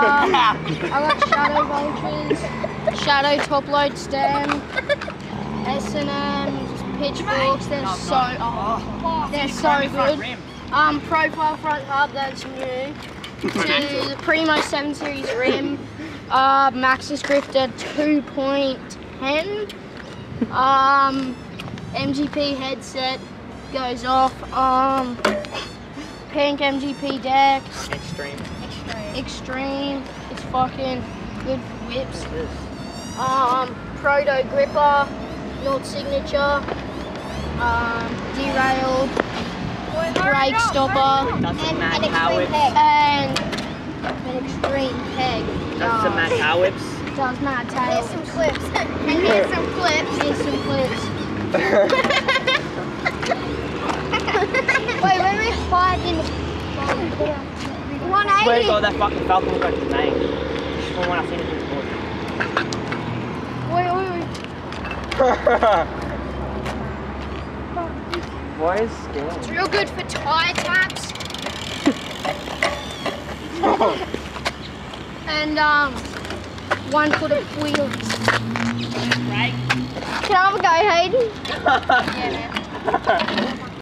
I got shadow vultures, shadow top load stem, S&M's, pitchforks. They're so good. Profile front hub, that's new. To the Primo 7 Series rim. Maxxis grifter 2.10. MGP headset goes off. Pink MGP deck. Extreme. It's fucking good for whips. Proto gripper, North signature. Derailed. Brake stopper. And an extreme peg. Does some mad tail whips? Does mad tail. Here's some clips. And here's some clips. Here's some clips. Wait, when we hide in 180. Swear to God, that fucking falcon looked like his name. Just from when I seen it before. Wait. Why is scared? It's real good for tire taps. And 1 foot of wheels. Right. Can I have a go, Hayden? Yeah, man.